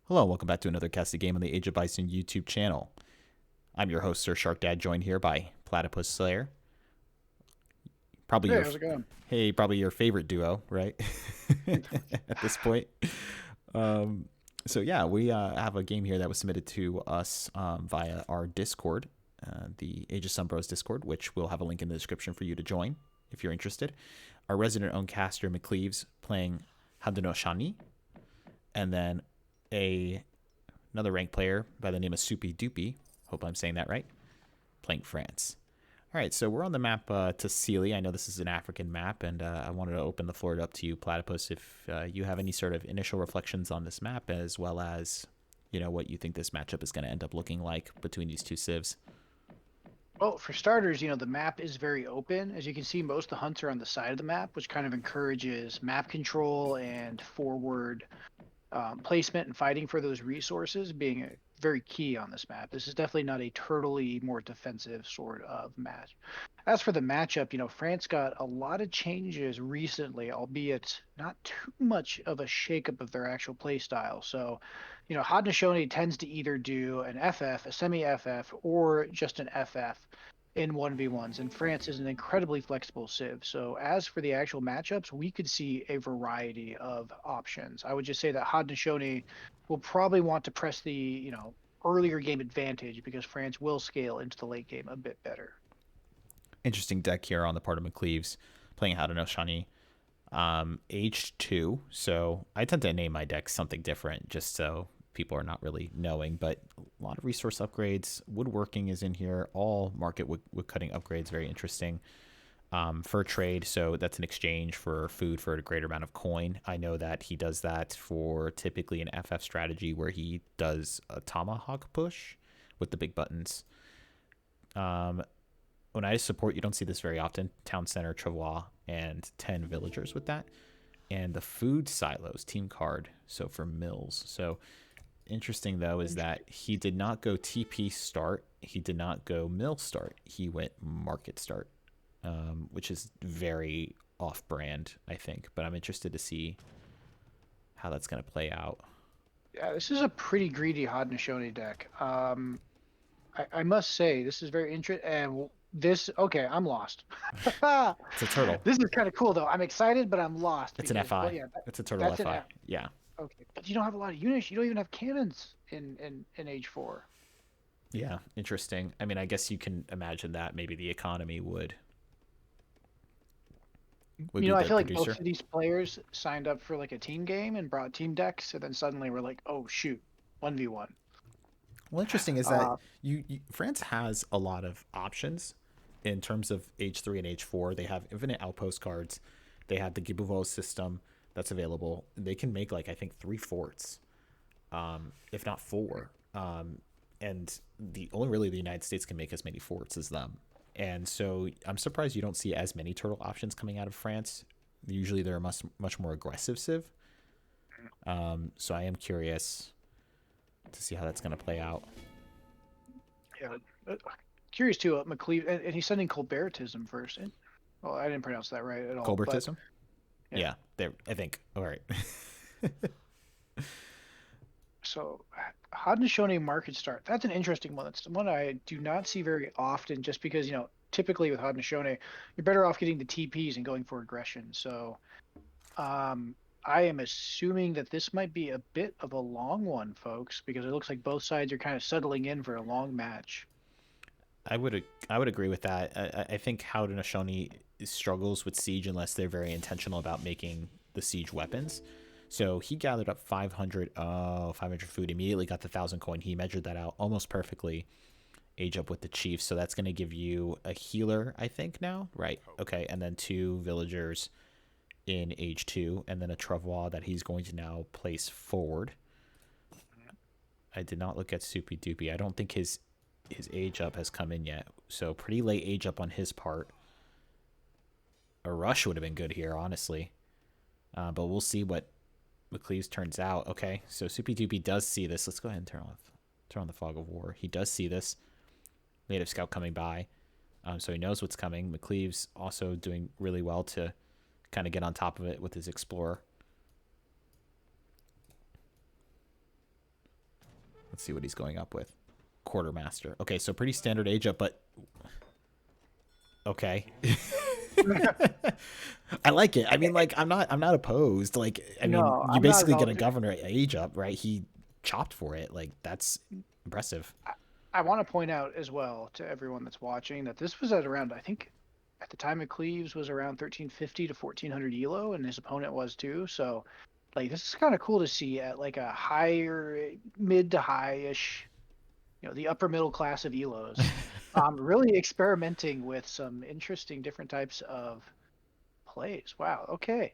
Hello, and welcome back to another casted game on the Age of Bison YouTube channel. I'm your host, Sir Shark Dad, joined here by Platypus Slayer. Probably Hey, your, how's it going? probably your favorite duo, right? At this point. Um, so yeah, we have a game here that was submitted to us via our Discord, the Age of Sunbros Discord, which we'll have a link in the description for you to join if you're interested. Our resident-owned caster McCleaves playing Hadano Shani, and then a another ranked player by the name of Soupy Doopy. Hope I'm saying that right. Playing France. All right, so we're on the map to Sealy. I know this is an African map, and I wanted to open the floor up to you, Platypus, if you have any sort of initial reflections on this map, as well as what you think this matchup is going to end up looking like between these two civs. Well, for starters, the map is very open. As you can see, most of the hunts are on the side of the map, which kind of encourages map control and forward placement and fighting for those resources being very key on this map. This is definitely not a turtley, more defensive sort of match. As for the matchup, France got a lot of changes recently, albeit not too much of a shakeup of their actual play style. So, Haudenosaunee tends to either do an FF, a semi-FF, or just an FF in 1v1s, and France is an incredibly flexible civ. So as for the actual matchups, we could see a variety of options. I would just say that Haudenosaunee will probably want to press the, earlier game advantage because France will scale into the late game a bit better. Interesting deck here on the part of McCleaves, playing How to Know Shani. H2, so I tend to name my decks something different just so people are not really knowing, but a lot of resource upgrades. Woodworking is in here, all market wood cutting upgrades, very interesting. For trade, so that's an exchange for food for a greater amount of coin. I know that he does that for typically an FF strategy where he does a tomahawk push with the big buttons. When I support, you don't see this very often. Town center, Travois, and 10 villagers with that. And the food silos, team card, so for mills. So interesting, though, is that he did not go TP start. He did not go mill start. He went market start, which is very off-brand, I think. But I'm interested to see how that's going to play out. Yeah, this is a pretty greedy Haudenosaunee deck. I must say this is very interesting. And this, okay, I'm lost. It's a turtle. This is kind of cool though. I'm excited, but I'm lost It's an because, well, FI. yeah, It's a turtle that's an FI. F. Yeah. Okay, but you don't have a lot of units. You don't even have cannons in H4. Yeah, interesting. I mean, I guess you can imagine that maybe the economy would be I the feel like both producer. of these players signed up for like a team game and brought team decks, and then suddenly we're like, oh shoot, 1v1. Well, interesting is that Uh, France has a lot of options in terms of H3 and H4. They have infinite outpost cards. They have the Gibuvo system that's available. They can make like I think 3 forts, if not four. And the only really the United States can make as many forts as them. And so I'm surprised you don't see as many turtle options coming out of France. Usually they're a much more aggressive civ. So I am curious to see how that's going to play out. yeah, uh, curious too. McLeave, and he's sending Colbertism first. And, well, I didn't pronounce that right at all, but Colbertism? yeah. Yeah, there. I think. All right. So Haudenosaunee market start. That's an interesting one. That's one I do not see very often, just because typically with Haudenosaunee, you're better off getting the TPs and going for aggression. So um, I am assuming that this might be a bit of a long one, folks, because it looks like both sides are kind of settling in for a long match. I would agree with that. I think Haudenosaunee struggles with siege unless they're very intentional about making the siege weapons. So he gathered up 500, 500 food, immediately got the 1,000 coin. He measured that out almost perfectly, age up with the chief. So that's going to give you a healer, I think, now. Right. Okay. And then 2 villagers in age 2, and then a Travois that he's going to now place forward. I did not look at Soupy Doopy. I don't think his age up has come in yet. So pretty late age up on his part. A rush would have been good here, honestly. But we'll see what McLeaves turns out. Okay, so Soupy Doopy does see this. Let's go ahead and turn on the fog of war. He does see this native scout coming by, so he knows what's coming. McLeaves also doing really well to kind of get on top of it with his explorer. Let's see what he's going up with. Quartermaster. Okay, so pretty standard age up, but okay. I like it. I mean, like, I'm not opposed. Like, I mean, No, you I'm not at basically all. get a governor age up, right? He chopped for it. Like, that's impressive. I want to point out as well to everyone that's watching that this was at around, I think, at the time of Cleves was around 1350 to 1400 elo, and his opponent was too. So, like, this is kind of cool to see at like a higher, mid to high-ish, the upper middle class of elos, really experimenting with some interesting different types of plays. Wow. Okay.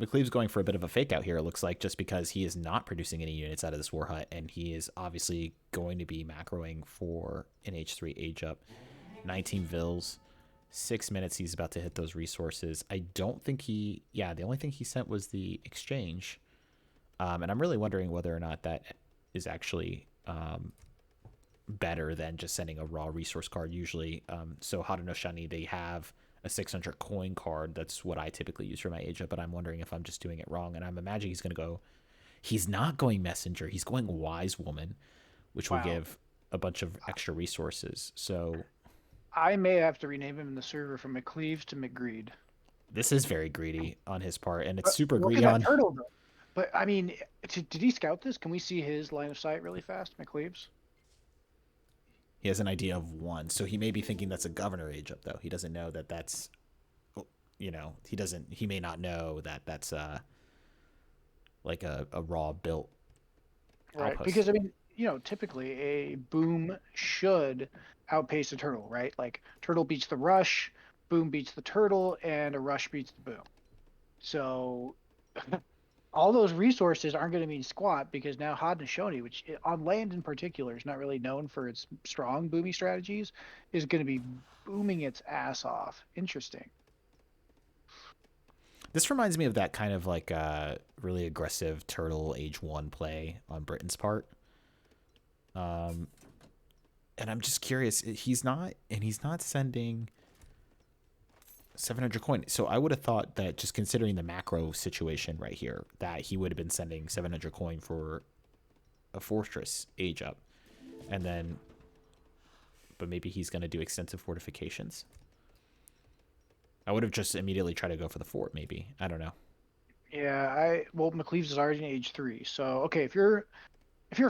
McCleave's going for a bit of a fake out here, it looks like, just because he is not producing any units out of this War Hut, and he is obviously going to be macroing for an H3 age up. 19 Vils, 6 minutes he's about to hit those resources. I don't think the only thing he sent was the exchange. And I'm really wondering whether or not that is actually better than just sending a raw resource card usually. So Harunoshani, they have a 600 coin card. That's what I typically use for my age up, but I'm wondering if I'm just doing it wrong. And I'm imagining he's going to go, he's not going messenger. He's going wise woman, which will Wow. give a bunch of extra resources. So I may have to rename him in the server from McCleaves to McGreed. this is very greedy on his part, and it's But super look at greedy that on. turtle, though. But I mean, did he scout this? Can we see his line of sight really fast, McCleaves? He has an idea of one, so he may be thinking that's a governor age up, though. He doesn't know that that's, he doesn't. He may not know that that's like a raw built Right. outpost. Because I mean, typically a boom should outpace a turtle, right? Like turtle beats the rush, boom beats the turtle, and a rush beats the boom. So all those resources aren't going to mean squat because now Haudenosaunee, which on land in particular is not really known for its strong boomy strategies, is going to be booming its ass off. Interesting. This reminds me of that kind of like really aggressive turtle age one play on Britain's part. And I'm just curious. He's not sending 700 coin. So I would have thought that, just considering the macro situation right here, that he would have been sending 700 coin for a fortress age up, and then, but maybe he's going to do extensive fortifications. I would have just immediately tried to go for the fort. Maybe, I don't know. Yeah, well, McLeaves is already in age 3, so okay, if you're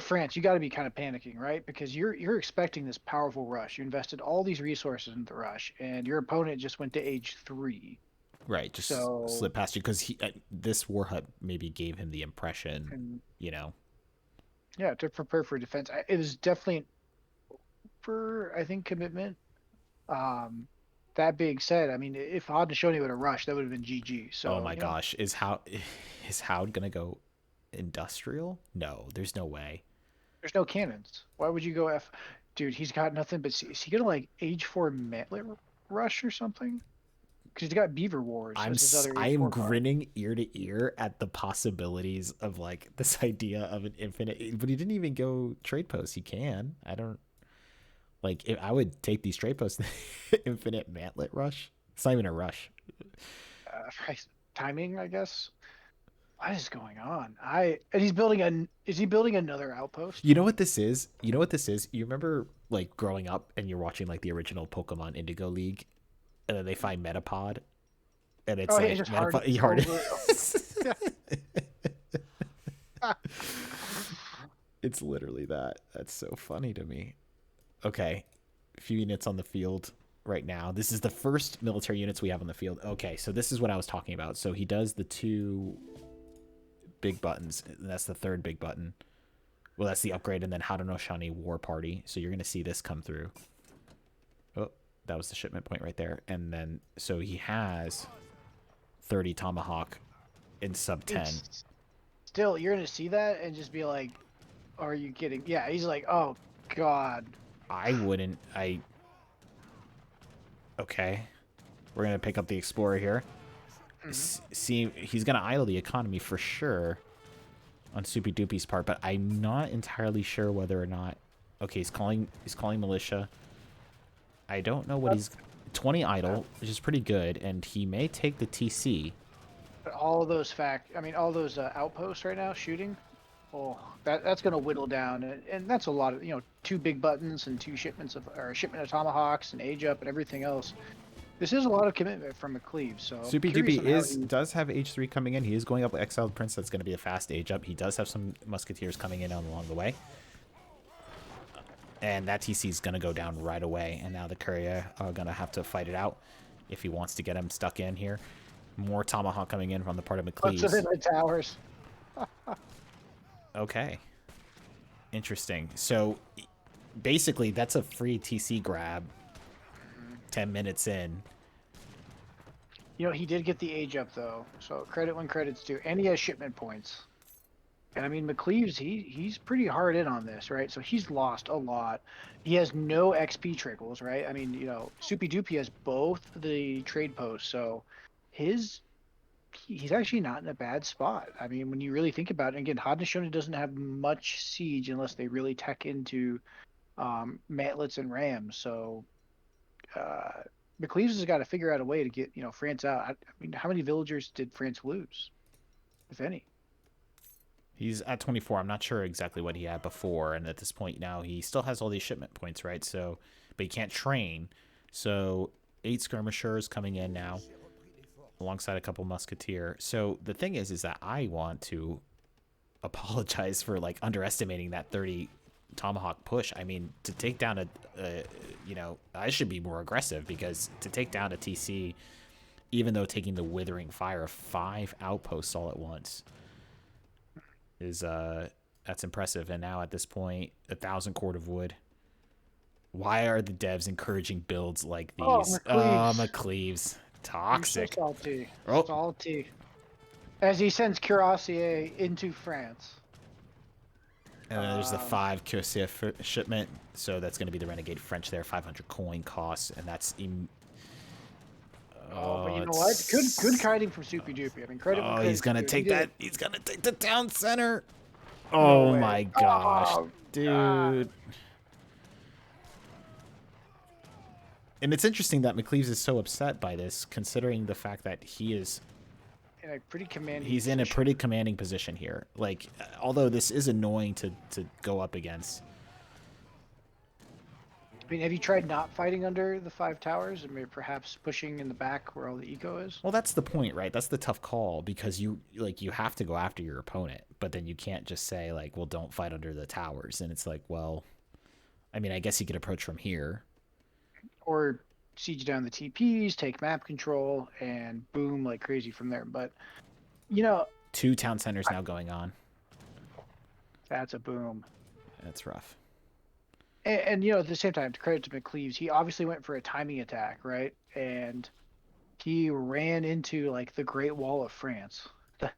France, you got to be kind of panicking, right? Because you're expecting this powerful rush. You invested all these resources into the rush, and your opponent just went to age 3. Right, just So, slip past you because he this war hut maybe gave him the impression, and you know. yeah, to prepare for defense, it was definitely an over, I think, commitment. Um, that being said, I mean, if Haudenosaunee would have rushed, that would have been GG. Oh So, my gosh, is Howd gonna go industrial? No, there's no way. there's no cannons. Why would you go F? Dude, he's got nothing but. Is he gonna like age 4 Mantlet rush or something? Because he's got Beaver Wars as his other I age am 4 card. grinning ear to ear at the possibilities of like this idea of an infinite. But he didn't even go trade post. He can. I don't like. If I would take these trade posts, infinite mantlet rush. It's not even a rush. Timing, I guess. What is going on? And he's building a. Is he building another outpost? You know what this is? You know what this is? You remember like growing up and you're watching like the original Pokemon Indigo League, and then they find Metapod, and it's Oh, he like just Metapod hardens hard. over. It's literally that. That's so funny to me. Okay, a few units on the field right now. This is the first military units we have on the field. Okay, so this is what I was talking about. So he does the 2 big buttons. And that's the 3rd big button. Well, that's the upgrade, and then Harunoshani War Party. So you're gonna see this come through. Oh, that was the shipment point right there. And then so he has 30 Tomahawk in sub 10. It's still, you're gonna see that and just be like, "Are you kidding?" Yeah, he's like, "Oh God." I wouldn't. Okay. We're gonna pick up the Explorer here. See, he's gonna idle the economy for sure on Soupy Doopy's part, but I'm not entirely sure whether or not. Okay, he's calling militia. I don't know what he's 20 idle, which is pretty good, and he may take the TC. All those all those outposts right now shooting. Oh, that's going to whittle down, and that's a lot of 2 big buttons and 2 shipments of or a shipment of tomahawks and age up and everything else. This is a lot of commitment from McCleave, so I'm Soupy curious Doopy on how he. does have H3 coming in. He is going up with Exiled Prince. That's going to be a fast age up. He does have some Musketeers coming in along the way. And that TC is going to go down right away. And now the Courier are going to have to fight it out if he wants to get him stuck in here. More Tomahawk coming in from the part of What's in McCleave's. the towers? Okay. Interesting. So basically, that's a free TC grab 10 minutes in. He did get the age up though, so credit when credit's due, and he has shipment points. And I mean, McCleave's he's pretty hard in on this, right? So he's lost a lot. He has no XP trickles, right? I mean, Soupy Doopy has both the trade posts, so he's actually not in a bad spot. I mean, when you really think about it, again, Haudenosaunee doesn't have much siege unless they really tech into mantlets and rams. So McLeaves has got to figure out a way to get France out. I mean, how many villagers did France lose, if any? He's at 24. I'm not sure exactly what he had before, and at this point now he still has all these shipment points, right? So, but he can't train. So 8 skirmishers coming in now, alongside a couple musketeer. So the thing is that I want to apologize for like underestimating that 30 tomahawk push. I mean, to take down I should be more aggressive, because to take down a TC, even though taking the withering fire of 5 outposts all at once is that's impressive. And now at this point, 1,000 cord of wood. Why are the devs encouraging builds like these? McCleaves. Toxic. So salty. Oh. Salty. As he sends Cuirassier into France. And then there's the 5 Cuirassier shipment. So that's going to be the Renegade French there. 500 coin costs. And that's... but you know what? Good kiting from Soupy Doopy. I mean, credit. Oh, he's going to take that. He's going to take the town center. No Oh, way. my gosh. Oh, dude. God. And it's interesting that McCleaves is so upset by this, considering the fact that he is... in a pretty commanding He's in a pretty commanding position here. Like, although this is annoying to go up against. I mean, have you tried not fighting under the 5 towers? I mean, perhaps pushing in the back where all the eco is? Well, that's the point, right? That's the tough call, because you have to go after your opponent, but then you can't just say like, well, don't fight under the towers. And it's like, well, I mean, I guess you could approach from here. Or siege down the TPs, take map control, and boom like crazy from there. But, 2 town centers now going on. That's a boom. That's rough. And at the same time, to credit to McCleaves, he obviously went for a timing attack, right? And he ran into like the Great Wall of France. I'm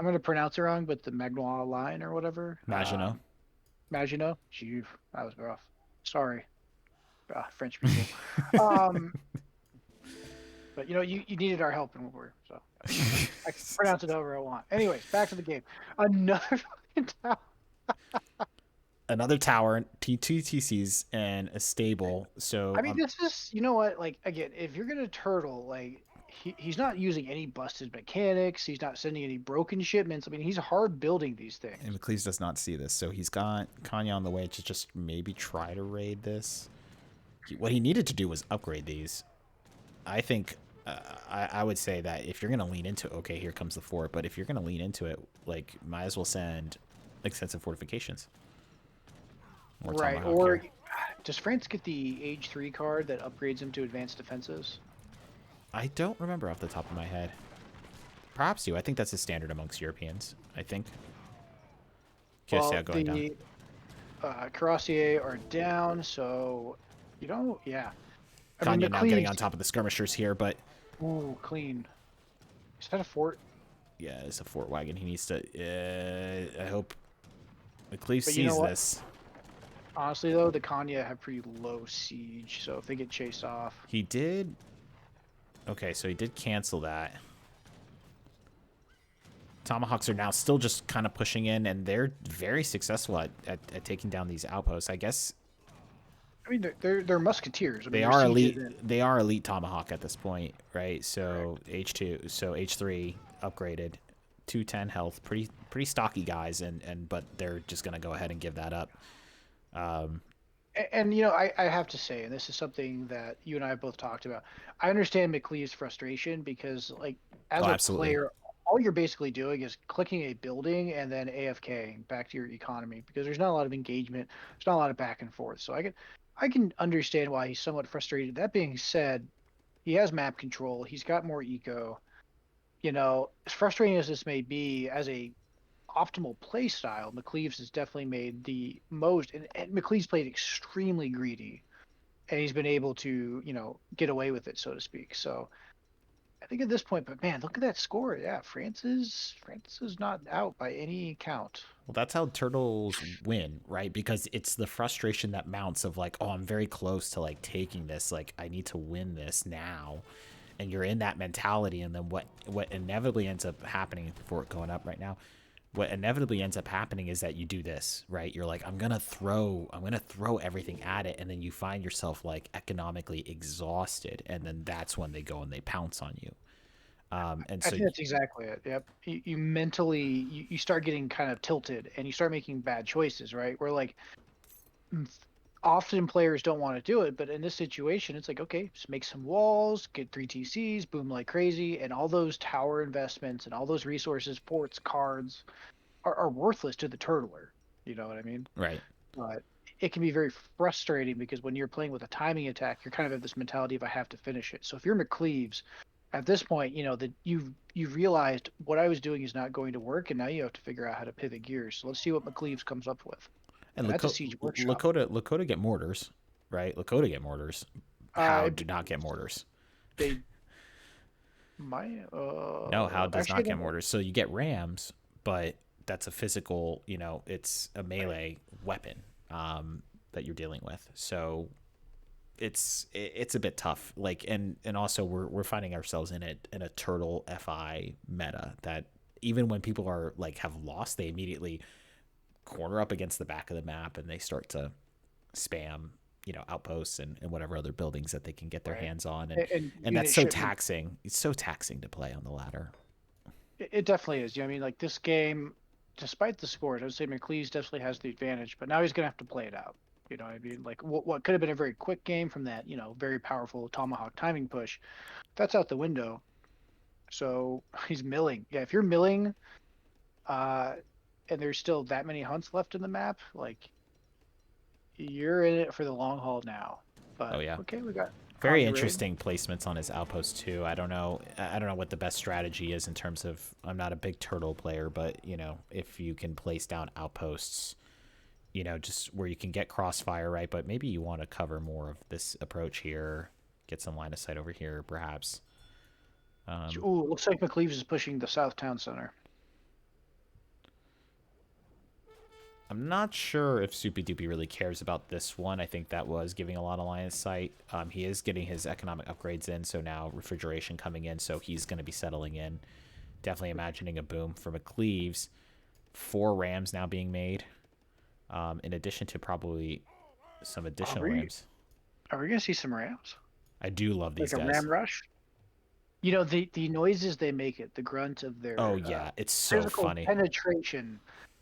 going to pronounce it wrong, but the Magnoir line or whatever. Maginot. Maginot? Gee, that was rough. Sorry. French people. But you needed our help, and we're so I can pronounce it however I want. Anyways, back to the game. Another tower, two TCs, and a stable. So I mean, this is what, like, again, if you're gonna turtle, like, he's not using any busted mechanics. He's not sending any broken shipments. I mean, he's hard building these things. And McCleaves does not see this, so he's got Kanya on the way to just maybe try to raid this. What he needed to do was upgrade these. I think I would say that if you're going to lean into it, okay, here comes the fort, but if you're going to lean into it, like, might as well send extensive fortifications. More right, or here. Does France get the Age 3 card that upgrades him to advanced defenses? I don't remember off the top of my head. Perhaps you. I think that's a standard amongst Europeans, I think. Well, the Cuirassier are down, so... yeah. Kanya now getting on top of the skirmishers here, but... Ooh, clean. Is that a fort? Yeah, it's a fort wagon. He needs to... I hope McCleave sees this. Honestly, though, the Kanya have pretty low siege, so if they get chased off... He did... Okay, so he did cancel that. Tomahawks are now still just kind of pushing in, and they're very successful at taking down these outposts. I guess... I mean, they're musketeers. I mean, they are elite. They are elite Tomahawk at this point, right? So H2, so H3 upgraded 210 health, pretty stocky guys, and but they're just gonna go ahead and give that up. Um, And you know, I have to say, and this is something that you and I have both talked about. I understand McLeav's frustration because, like, oh, as a absolutely. player, all you're basically doing is clicking a building and then AFK back to your economy because there's not a lot of engagement, there's not a lot of back and forth. So I can understand why he's somewhat frustrated. That being said, he has map control, he's got more eco. You know, as frustrating as this may be, as a optimal play style, McLeave's has definitely made the most, and McLeave's played extremely greedy, and he's been able to, you know, get away with it, so to speak. So I think at this point, but man, look at that score. Yeah, France is not out by any count. Well, that's how turtles win, right? Because it's the frustration that mounts of like, oh, I'm very close to like taking this. Like, I need to win this now, and you're in that mentality. And then what inevitably ends up happening for it going up right now, what inevitably ends up happening is that you do this, right? You're like, I'm gonna throw everything at it, and then you find yourself like economically exhausted, and then that's when they go and they pounce on you. And I so, think that's exactly it. Yep. You mentally you start getting kind of tilted and you start making bad choices, right? Where like mm, often players don't want to do it, but in this situation, it's like, okay, just make some walls, get 3 TCs, boom like crazy, and all those tower investments and all those resources, ports, cards are worthless to the turtler. You know what I mean? right. But it can be very frustrating because when you're playing with a timing attack, you're kind of at this mentality of I have to finish it. So if you're McCleaves, at this point, you know that you've realized what I was doing is not going to work, and now you have to figure out how to pivot gears. So let's see what McCleaves comes up with, And and that's a siege workshop. Lakota get mortars, right? Lakota get mortars. How Uh, do not get mortars? they my No, how does actually not I get don't know. mortars? So you get rams, but that's a physical, it's a melee weapon that you're dealing with. So it's a bit tough. Like and also we're finding ourselves in a turtle FI meta that even when people are like have lost, they immediately corner up against the back of the map and they start to spam outposts and whatever other buildings that they can get their Right, hands on, and and that's unit so shipment. taxing. It's so taxing to play on the ladder. It definitely is. You know, I mean, like this game, despite the scores, I would say McLeese definitely has the advantage, but now he's gonna have to play it out. You know, I mean, like what could have been a very quick game from that, you know, very powerful tomahawk timing push, that's out the window. So he's milling. Yeah, if you're milling, uh, and there's still that many hunts left in the map, like you're in it for the long haul now. Oh But yeah, okay, we got very Contra Raid. interesting placements on his outpost too. I don't know what the best strategy is in terms of. I'm not a big turtle player, but if you can place down outposts, just where you can get crossfire, right? But maybe you want to cover more of this approach here, get some line of sight over here, perhaps. Um, Ooh, looks like McLeaves is pushing the South Town Center. I'm not sure if Soupy Doopy really cares about this one. I think that was giving a lot of line of sight. He is getting his economic upgrades in, so now refrigeration coming in, so he's going to be settling in. Definitely imagining a boom for McLeaves. 4 Rams now being made, in addition to probably some Are additional we Rams. are we gonna see some Rams? I do love Like these a guys. Ram Rush? You know, the noises they make it, the grunt of Oh their yeah, it's so physical funny. penetration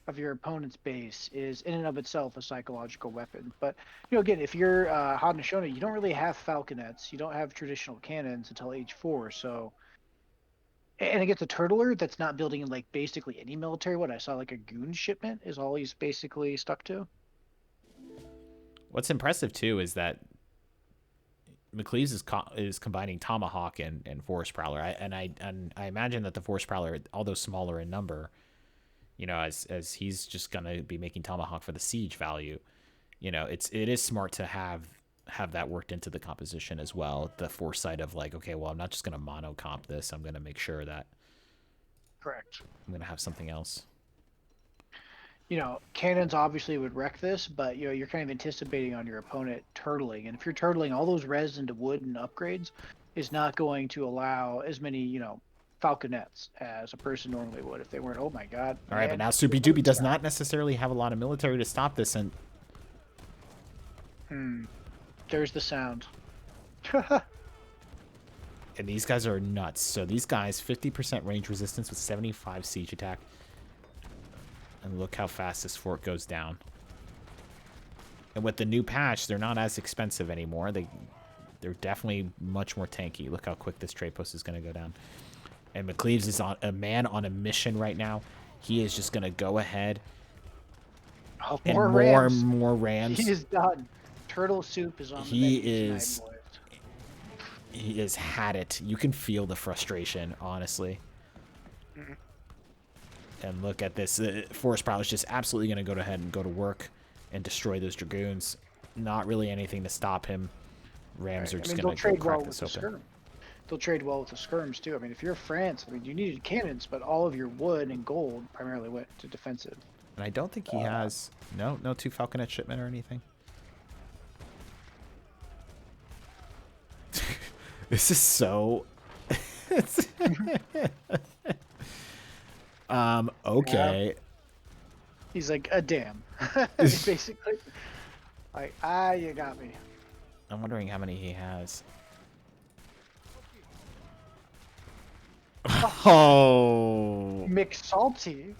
of your opponent's base is in and of itself a psychological weapon. But you know, again, if you're Haudenosaunee, you don't really have falconets, you don't have traditional cannons until age 4. So, and against a turtler that's not building like basically any military, what I saw like a goon shipment is all he's basically stuck to. What's impressive too is that McLeaves is combining Tomahawk and Forest Prowler. I imagine that the Forest Prowler, although smaller in number, as he's just gonna be making Tomahawk for the siege value. It is smart to have that worked into the composition as well. The foresight of like, okay, well, I'm not just gonna mono comp this. I'm gonna make sure that Correct. I'm gonna have something else. You know, cannons obviously would wreck this, but you know, you're kind of anticipating on your opponent turtling. And if you're turtling, all those res into wood and upgrades is not going to allow as many, you know, falconets as a person normally would if they weren't, oh my god, All right, but and now the Soupy Doopy wood's does down. not necessarily have a lot of military to stop this, and Hmm. There's the sound. And these guys are nuts. So these guys, 50% range resistance with 75 siege attack. And look how fast this fort goes down. And with the new patch, they're not as expensive anymore. They're definitely much more tanky. Look how quick this trade post is going to go down. And McCleaves is a man on a mission right now. He is just going to go ahead. Oh, And more more Rams. and more He Rams. is done. Turtle soup is on the He menu tonight, is... boys. He has had it. You can feel the frustration, honestly. And look at this. Forest Prowler's just absolutely going to go ahead and go to work and destroy those Dragoons. Not really anything to stop him. Rams are just going to crack this open. They'll trade well with the skirms, too. I mean, if you're France, I mean, you needed cannons, but all of your wood and gold primarily went to defensive. And I don't think he has... No 2 Falconet shipment or anything. This is so... Okay. Yeah. He's like, damn. Basically. Like, you got me. I'm wondering how many he has. Oh. McSalty.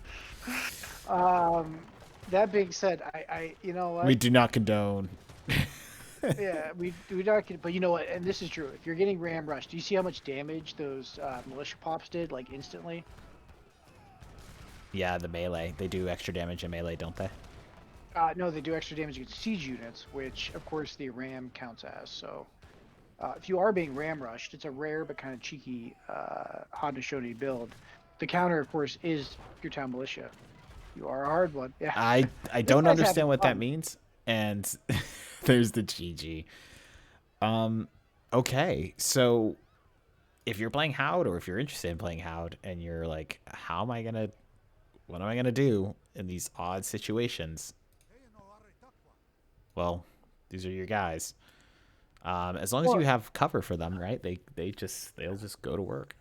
That being said, you know what? We do not condone. Yeah, we not. But you know what? And this is true. If you're getting ram rushed, do you see how much damage those militia pops did, like instantly? Yeah, the melee. They do extra damage in melee, don't they? No, they do extra damage against siege units, which of course the ram counts as. So, if you are being ram rushed, it's a rare but kind of cheeky Haudenosaunee build. The counter, of course, is your town militia. You are a hard one. Yeah. I don't understand what that means, and there's the GG. Okay, so if you're playing Hound, or if you're interested in playing Hound, and you're like, what am I gonna do in these odd situations? Well, these are your guys. As long as you have cover for them, right? They'll just go to work.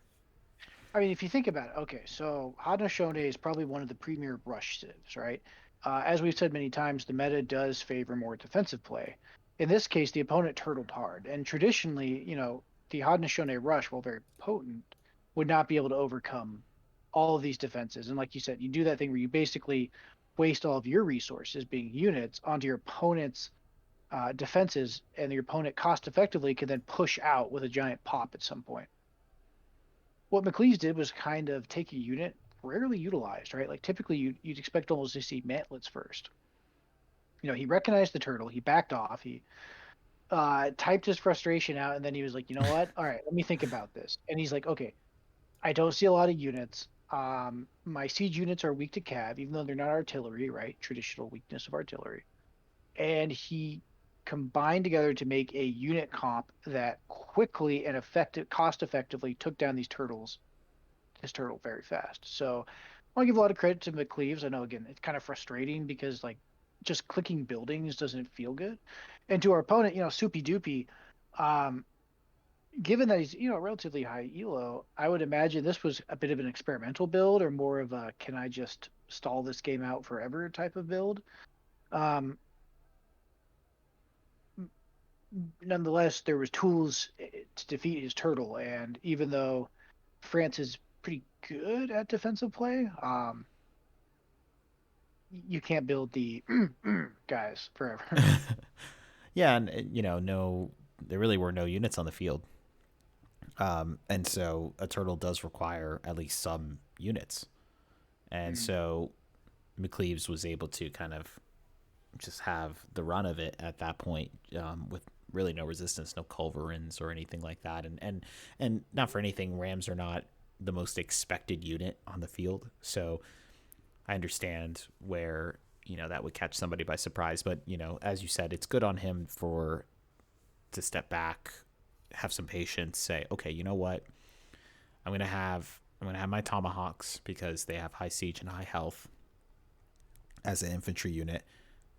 I mean, if you think about it, okay, so Haudenosaunee is probably one of the premier rush civs, right? As we've said many times, the meta does favor more defensive play. In this case, the opponent turtled hard, and traditionally, you know, the Haudenosaunee rush, while very potent, would not be able to overcome all of these defenses. And like you said, you do that thing where you basically waste all of your resources, being units, onto your opponent's defenses, and your opponent cost effectively can then push out with a giant pop at some point. What McLeese did was kind of take a unit rarely utilized, right? Like typically you'd expect almost to see mantlets first. You know, he recognized the turtle, he backed off, he typed his frustration out, and then he was like, you know what? All right, let me think about this. And he's like, okay, I don't see a lot of units. My siege units are weak to cav, even though they're not artillery, right? Traditional weakness of artillery. And he combined together to make a unit comp that quickly and cost effectively took down his turtle very fast. So I want to give a lot of credit to McCleaves. I know, again, it's kind of frustrating because like just clicking buildings doesn't feel good. And to our opponent, you know, Soupy Doopy, given that he's, you know, relatively high elo, I would imagine this was a bit of an experimental build, or more of a can I just stall this game out forever type of build. Nonetheless, there was tools to defeat his turtle, and even though France is pretty good at defensive play, you can't build the guys forever. Yeah, and you know, there really were no units on the field, and so a turtle does require at least some units, and so McCleaves was able to kind of just have the run of it at that point, with really no resistance, no culverins or anything like that, and not for anything, Rams are not the most expected unit on the field, so I understand where, you know, that would catch somebody by surprise. But, you know, as you said, it's good on him to step back, have some patience, say, okay, you know what, I'm gonna have my tomahawks because they have high siege and high health as an infantry unit.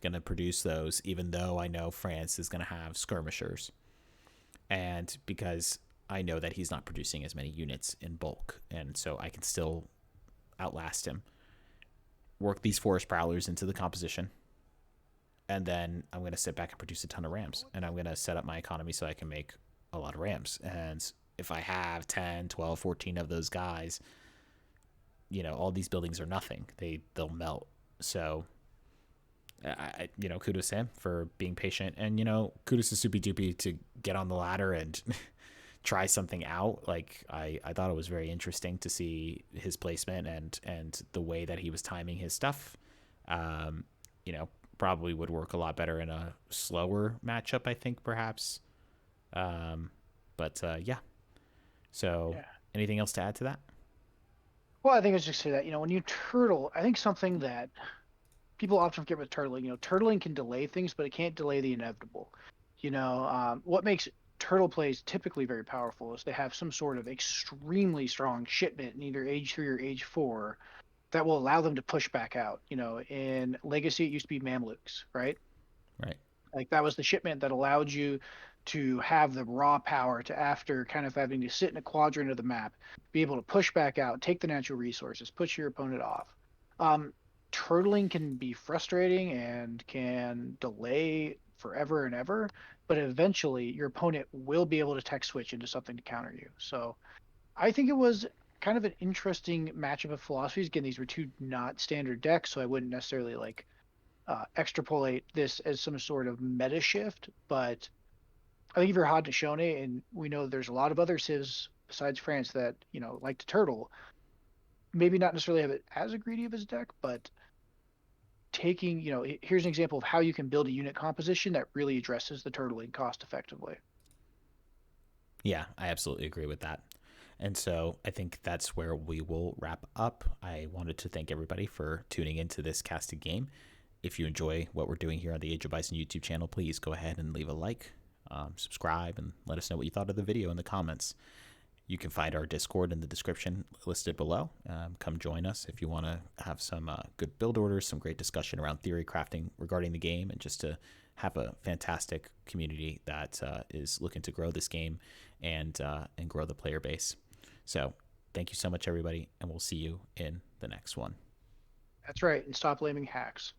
Going to produce those, even though I know France is going to have skirmishers, and because I know that he's not producing as many units in bulk, and so I can still outlast him. Work these forest prowlers into the composition, and then I'm going to sit back and produce a ton of rams, and I'm going to set up my economy so I can make a lot of rams. And if I have 10, 12, 14 of those guys, all these buildings are nothing. They'll melt. So kudos to him for being patient, and kudos to Soupy Doopy to get on the ladder and try something out. Like I thought it was very interesting to see his placement and the way that he was timing his stuff. Um, you know, Probably would work a lot better in a slower matchup, I think, perhaps. Yeah. So, Yeah. anything else to add to that? Well, I think it's just say that, when you turtle, I think something that people often forget with turtling, turtling can delay things, but it can't delay the inevitable. What makes turtle plays typically very powerful is they have some sort of extremely strong shipment in either age 3 or age 4 that will allow them to push back out. In Legacy, it used to be Mamluks, right? Right. Like that was the shipment that allowed you to have the raw power to, after kind of having to sit in a quadrant of the map, be able to push back out, take the natural resources, push your opponent off. Um, Turtling can be frustrating and can delay forever and ever, but eventually your opponent will be able to tech switch into something to counter you. So I think it was kind of an interesting matchup of philosophies. Again, these were two not standard decks, so I wouldn't necessarily like extrapolate this as some sort of meta shift. But I think if you're Haudenosaunee, and we know there's a lot of other civs besides France that like to turtle, maybe not necessarily have it as a greedy of his deck, but taking here's an example of how you can build a unit composition that really addresses the turtling cost effectively. Yeah, I absolutely agree with that. And so I think that's where we will wrap up. I wanted to thank everybody for tuning into this casted game. If you enjoy what we're doing here on the Age of Bison YouTube channel, please go ahead and leave a like, subscribe, and let us know what you thought of the video in the comments. You can find our Discord in the description listed below. Come join us if you want to have some good build orders, some great discussion around theory crafting regarding the game, and just to have a fantastic community that is looking to grow this game and grow the player base. So thank you so much, everybody, and we'll see you in the next one. That's right, and stop blaming hacks.